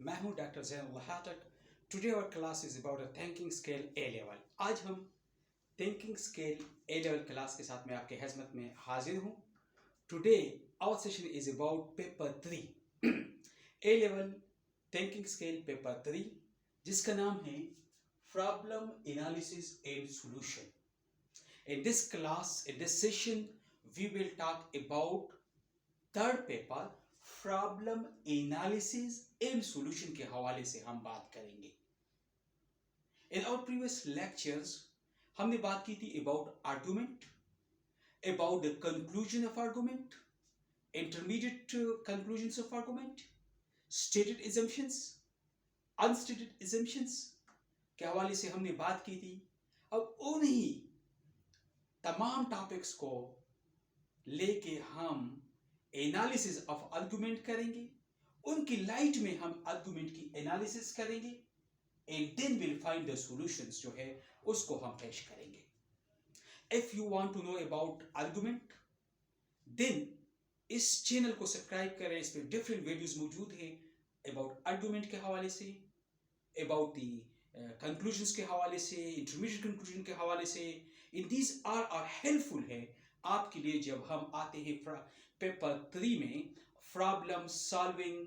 मैं हूं doctor Zainullah Hatak. Today our class is about a thinking scale A level. आज हम thinking scale A level class के साथ मैं आपके खिदमत में हाजिर हूं। Today our session is about paper 3 A level thinking scale paper 3, जिसका नाम है problem analysis and solution. In this class, in this session, we will talk about third paper problem analysis and solution के हवाले से हम बात करेंगे। In our previous lectures हमने बात की थी about argument, about the conclusion of argument, intermediate conclusions of argument, stated assumptions, अनस्टेटेड assumptions के हवाले से हमने बात की थी। अब उन्हीं तमाम टॉपिक्स को लेके हम एनालिसिस ऑफ आर्गुमेंट करेंगे, उनकी लाइट में हम आर्गुमेंट की एनालिसिस करेंगे and then will find the solutions जो है उसको हम पेश करेंगे। If you want to know about argument then इस चैनल को सब्सक्राइब करें। इस पे डिफरेंट वीडियोस मौजूद हैं अबाउट आर्गुमेंट के हवाले से, अबाउट द कंक्लूजन्स के हवाले से, इंटरमीडिएट कंक्लूजन के हवाले से। इन दीज आर हेल्पफुल है आपके लिए जब हम आते हैं पेपर 3 में प्रॉब्लम सॉल्विंग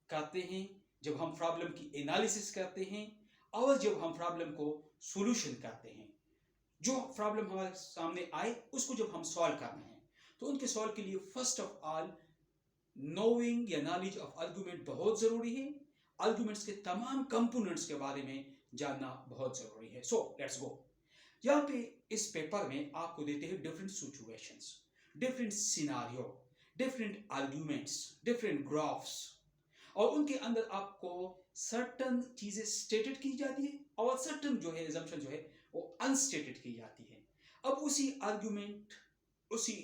करते हैं, जब हम प्रॉब्लम की एनालिसिस करते हैं और जब हम प्रॉब्लम को सॉल्यूशन करते हैं। जो प्रॉब्लम हमारे सामने आए उसको जब हम सॉल्व करना है तो उनके सॉल्व के लिए फर्स्ट ऑफ ऑल नोइंग या नॉलेज ऑफ आर्गुमेंट बहुत जरूरी है। आर्गुमेंट्स के तमाम कंपोनेंट्स के बारे में जानना बहुत जरूरी है। So let's go. यहाँ पे इस पेपर में आपको देते हैं different situations, different scenario, different arguments, different graphs, और उनके अंदर आपको सर्टन चीजें स्टेटेड की जाती है और सर्टन जो है assumption जो है वो अनस्टेटेड की जाती है। अब उसी आर्ग्यूमेंट, उसी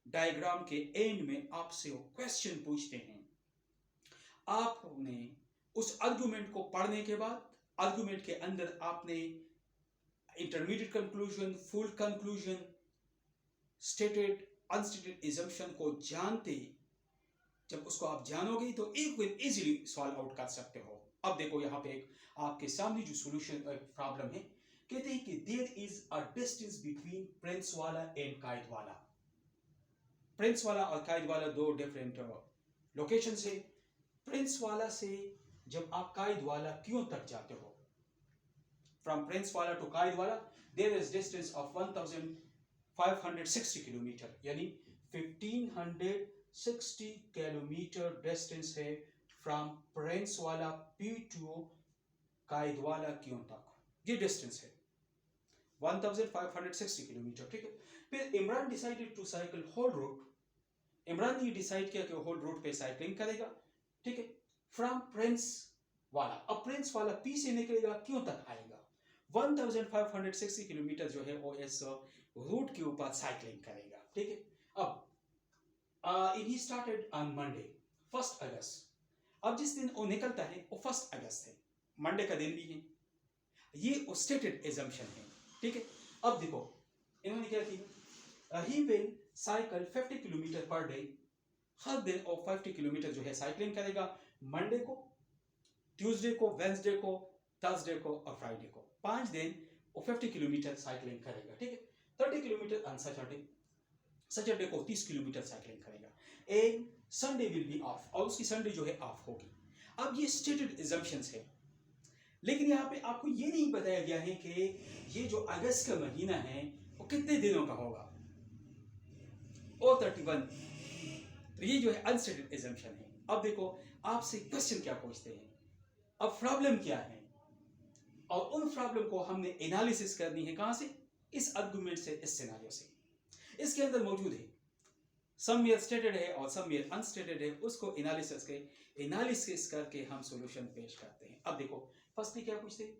डायग्राम के एंड में आपसे वो क्वेश्चन पूछते हैं। आपने उस आर्ग्यूमेंट को पढ़ने के बाद आर्ग्यूमेंट के अंदर आपने intermediate conclusion, full conclusion, stated unstated assumption को जानते, जब उसको आप जानोगे तो एक विल इजीली सॉल्व आउट कर सकते हो। अब देखो यहाँ पे एक आपके सामने जो सॉल्यूशन प्रॉब्लम है, कहते हैं कि there is a distance between प्रिंसवाला एंड कायदवाला। प्रिंसवाला और कायदवाला दो डिफरेंट लोकेशन से। प्रिंसवाला से जब आप कायदवाला क्यों तक जाते हो, फ्रॉम प्रिंसवाला टू कायदवाला there is distance of 1560 kilometre, यानी 1560 किलोमीटर डिस्टेंस है फ्रॉम प्रिंसवाला पी टू कायदवाला क्यों तक। ये डिस्टेंस है 1560 किलोमीटर, ठीक है। फिर Imran decided to cycle whole route. Imran ने डिसाइड किया कि वो होल रूट पे साइकिलिंग करेगा, ठीक है, फ्रॉम प्रिंस वाला। अब प्रिंस वाला पी से निकलेगा क्यों तक आएगा, 1560 किलोमीटर जो है वो इस रूट के ऊपर साइकिलिंग करेगा, ठीक है। अब ही स्टार्टेड ऑन मंडे 1 अगस्त। अब जिस दिन वो निकलता है वो 1 अगस्त है, मंडे का दिन भी है। ये स्टेटेड assumption है, ठीक है। अब देखो इन्होंने क्या किया, he will cycle 50 kilometre per day. हर दिन और 50 किलोमीटर जो है साइकिलिंग करेगा, मंडे को, ट्यूसडे को, वेंसडे को, थर्सडे को और फ्राइडे को। 5 दिन वो 50 किलोमीटर साइकिलिंग करेगा, ठीक है। 30 किलोमीटर ऑन सैटरडे, सैटरडे को 30 किलोमीटर साइकिलिंग करेगा and Sunday will be of, और उसकी संडे जो है ऑफ होगी। अब ये स्टेटेड assumptions है, लेकिन यहाँ पे आपको ये नहीं बताया गया है कि ये जो अगस्त का महीना है वो कितने दिनों का होगा, और 31। तो ये जो है अनस्टेटेड assumption है। अब देखो आपसे क्वेश्चन क्या पूछते हैं, अब प्रॉब्लम क्या है, और उन प्रॉब्लम को हमने एनालिसिस करनी है कहां से, इस आर्गुमेंट से, इस सिनेरियो से। इसके अंदर मौजूद है समवेयर स्टेटेड है और समवेयर अनस्टेटेड है, उसको एनालिसिस करके हम सॉल्यूशन पेश करते हैं। अब देखो फर्स्टली क्या पूछते हैं,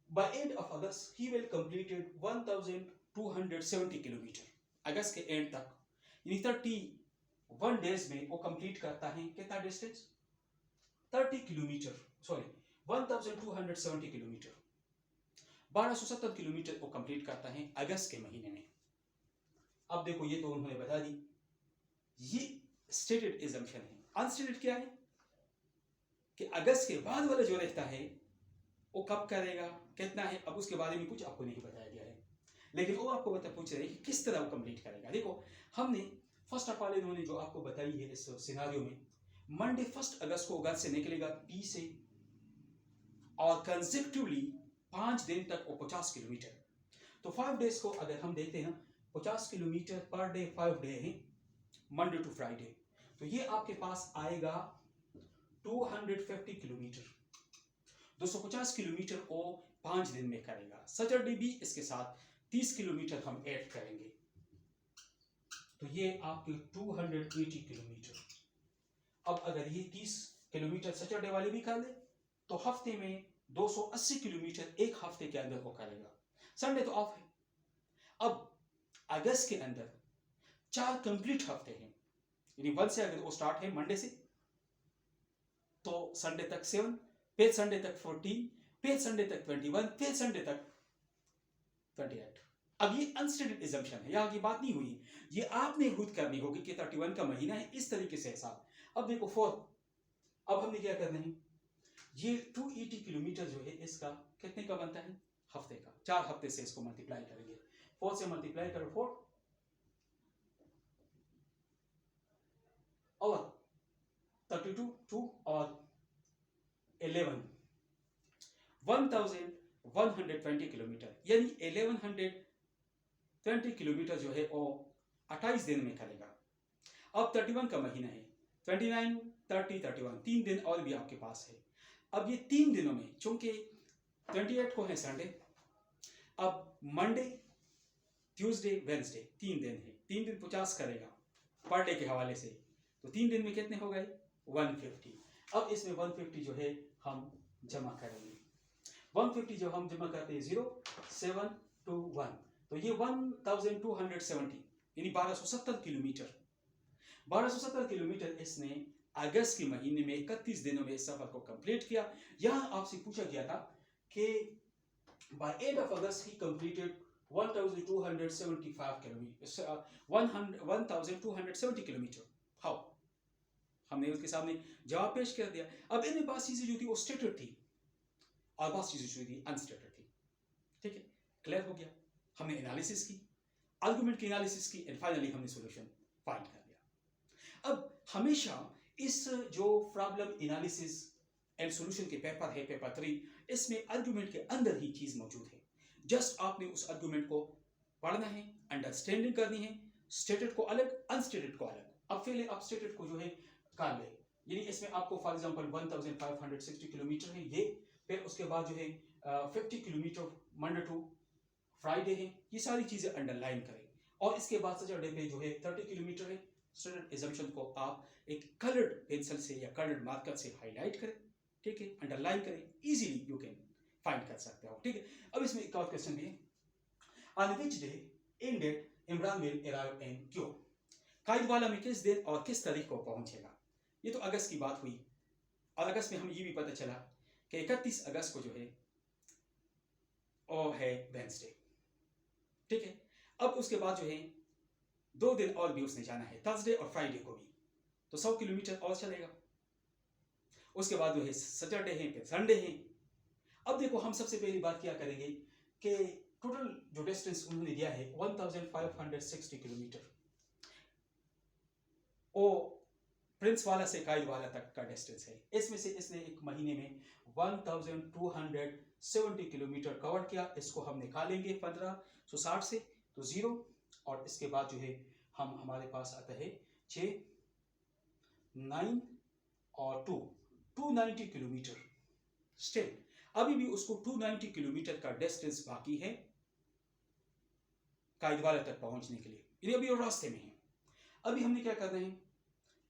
by end of August he will completed 1270 kilometre. अगस्त के एंड तक यानी 31 डेज में वो कंप्लीट करता है कितना distance, 30 kilometre, sorry 1270 kilometre, 1270 kilometre वो कंप्लीट करता है अगस्त के महीने में। अब देखो ये तो उन्होंने बता दी, ये स्टेटेड assumption है। अनस्टेटेड क्या है कि अगस्त के बाद वाला जो रहता है वो कब करेगा, कितना है, अब उसके बारे में कुछ आपको नहीं बताया गया है, लेकिन वो आपको पूछ रहे हैं कि किस तरह वो कंप्लीट करेगा। देखो हमने फर्स्ट ऑफ ऑल इन्होंने जो आपको बताई है इस सिनारियो में, मंडे 1 अगस्त को घर से निकलेगा पी से और कंसेक्टिवली 5 दिन तक वो 50 किलोमीटर, तो 5 डेज को अगर हम देखते हैं 50 किलोमीटर पर डे, 5 डे है मंडे टू फ्राइडे, तो ये आपके पास आएगा 250 किलोमीटर, 250 किलोमीटर को 5 दिन में करेगा। सैटरडे भी इसके साथ 30 किलोमीटर हम ऐड करेंगे, तो ये आपके 280 किलोमीटर। अब अगर ये 30 किलोमीटर सैटरडे वाले भी कर ले तो हफ्ते में 280 किलोमीटर एक हफ्ते के अंदर वो करेगा। संडे तो ऑफ है। अब अगस्त के अंदर 4 कंप्लीट हफ्ते हैं, यानी 1 से अगर वो स्टार्ट है मंडे से तो संडे तक 7, फिर संडे तक 14, फिर संडे तक 21, फिर संडे तक 28। अब ये अनस्टेटेड एजम्पशन है, यहाँ की बात नहीं हुई, ये आपने खुद करनी होगी कि 31 का महीना है इस तरीके से हिसाब। अब देखो 4, अब हमने क्या करना है, ये 280 किलोमीटर जो है इसका कितने का बनता है, हफ्ते का, 4 हफ्ते से इसको मल्टीप्लाई करेंगे, 4 से मल्टीप्लाई करो 4 और 32 2 और 11 1120 किलोमीटर, यानी 1120 किलोमीटर जो है वो 28 दिन में करेगा। अब 31 का महीना है, 29 30 31 3 दिन और भी आपके पास है। अब ये 3 दिनों में चूंकि 28 को है संडे, अब मंडे ट्यूसडे वेडनेसडे 3 दिन है, 3 दिन 50 करेगा पर डे के हवाले से, तो 3 दिन में कितने हो गए 150। अब इसमें 150 जो है हम जमा करेंगे, 150 जो हम जमा करते हैं 0 7 2 1, तो ये 1270 यानी 1270 किलोमीटर, 1270 किलोमीटर इसने अगस्त के महीने में 31 दिनों में इस सफर को कंप्लीट किया। यहाँ आपसे पूछा गया था कि by end of August he completed 1275 kilometre, 1270 kilometre. How, हमने उसके सामने जवाब पेश कर दिया। अब इनमें बात चीजें जो थी वो स्टेटेड थी और बात चीजें जो थी अनस्टेटेड थी। ठीक है, क्लियर हो गया। हमने एनालिसिस की, आर्गुमेंट की एनालिसिस की एंड फाइनली हमने सॉल्यूशन फाइंड कर लिया। अब हमेशा इस जो प्रॉब्लम एनालिसिस एंड सॉल्यूशन के पेपर है, पेपर 3, इसमें आर्गुमेंट के अंदर ही चीज मौजूद है, जस्ट आपने उस आर्गुमेंट को पढ़ना है, अंडरस्टैंडिंग करनी है, स्टेटेड को अलग, अनस्टेटेड को अलग। अब पहले आप स्टेटेड को जो है कर ले, यानी इसमें आपको फॉर एग्जांपल 1560 किलोमीटर है ये, फिर उसके बाद जो है 50 किलोमीटर मंडे टू फ्राइडे है, ये सारी चीजें अंडरलाइन करें और इसके बाद सैटरडे पे जो है 30 किलोमीटर है। स्टैंडर्ड एजम्पशन को आप एक कलर्ड पेंसिल से या कलर्ड मार्कर से हाईलाइट करें, ठीक है, अंडरलाइन करें, इजीली यू कैन फाइंड कर सकते हो। ठीक है, अब इसमें एक और क्वेश्चन भी है, on which day in date Imran will arrive in क्यों, कायदवाला में किस दिन और किस तारीख को पहुंचेगा। ये तो अगस्त की बात हुई और अगस्त में हमें ये भी पता चला कि 31 अगस्त को जो है वो है वेडनेसडे। ठीक है, अब उसके बाद जो है 2 दिन और भी उसने जाना है, थर्सडे और फ्राइडे को भी, तो 100 किलोमीटर और चलेगा। उसके बाद जो है सैटरडे है, फिर संडे है। अब देखो हम सबसे पहली बात क्या करेंगे कि टोटल जो डिस्टेंस उन्होंने दिया है 1560 किलोमीटर, वो प्रिंस वाला से कायदवाला तक का डिस्टेंस है। इसमें से इसने एक महीने में 1270 किलोमीटर कवर किया, इसको हम निकालेंगे 1560 से तो 0 और इसके बाद जो है हमारे पास आता है 6 9 और 2 290 किलोमीटर। स्टिल अभी भी उसको 290 किलोमीटर का डिस्टेंस बाकी है कायदवाला तक पहुंचने के लिए, ये अभी और रास्ते में है। अभी हमने क्या करना है,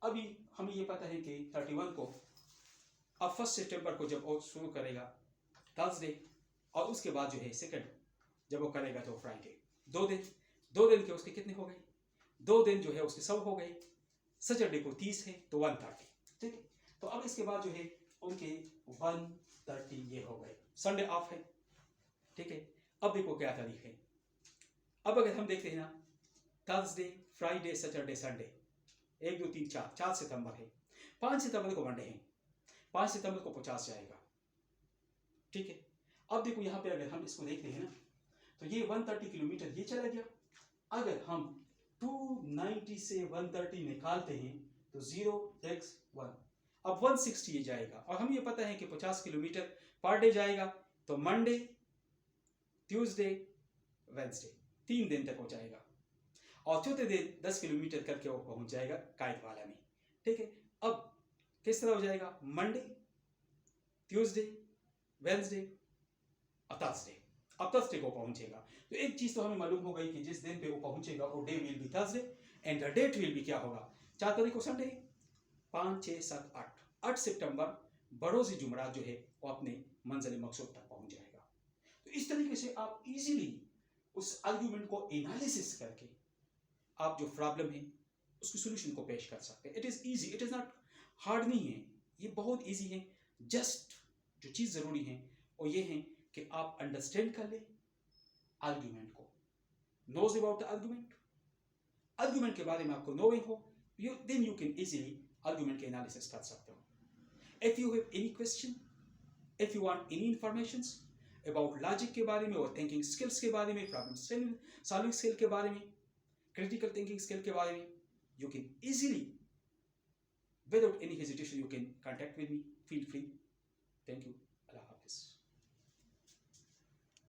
अभी हमें ये पता है कि 31 को अब 1 सितंबर को जब वो शुरू करेगा थर्सडे और उसके बाद जो है 2 जब वो करेगा तो फ्राइडे, 2 दिन के उसके कितने हो गए, 2 दिन जो है उसके 100 हो गए, सैटरडे को 30 है तो 130। ठीक है, तो अब इसके बाद जो है उनके 130 ये हो गए, संडे ऑफ है। ठीक है, अब देखो क्या तारीख है, अब अगर हम देखते हैं ना थर्सडे फ्राइडे सैटरडे संडे 1 2 3 4 4 सितंबर है, 5 सितंबर को मंडे है, 5 सितंबर को 50 जाएगा। ठीक है, अब देखो यहाँ पे अगर हम इसको देखते हैं ना, तो ये 130 किलोमीटर ये चला गया। अगर हम 290 से 130 निकालते हैं तो 0 x 1, अब 160 ये जाएगा। और हम ये पता है कि 50 किलोमीटर पर डे जाएगा, तो मंडे, ट्यूसडे, वेंसडे 3 दिन तक हो जाएगा। और चौथे दिन 10 किलोमीटर करके वो पहुंच जाएगा कायतवाला में। ठीक है, अब किस तरह हो जाएगा, मंडे, ट्यूसडे, वेंसडे और थर्सडे। अब थर्सडे को पहुंचेगा। तो एक चीज तो हमें मालूम हो गई कि जिस दिन पे वो पहुंचेगा वो day will be Thursday and the date will be क्या होगा, 4 तारीख को संडे, 5, 6, 7, 8 सितंबर बरोज़ जुमरात जो है वो अपने मंजिल मकसूद तक पहुंच जाएगा। तो इस तरीके से आप इजीली उस आर्ग्यूमेंट को एनालिसिस करके आप जो प्रॉब्लम है उसकी सोल्यूशन को पेश कर सकते हैं। It is easy, it is not hard नहीं है, ये बहुत ईजी है। जस्ट जो चीज़ ज़रूरी है वो ये है कि आप अंडरस्टैंड कर लें आर्ग्यूमेंट को, knows about the argument, argument के बारे में आपको नोइंग हो, then you can easily argument के एनालिसिस कर सकते हो। If you have any question, if you want any informations about logic के बारे में और थिंकिंग स्किल्स के बारे में, प्रॉब्लम सॉल्विंग स्किल के बारे में, critical thinking skill के बारे में, you can easily without any hesitation you can contact with me, feel free. Thank you.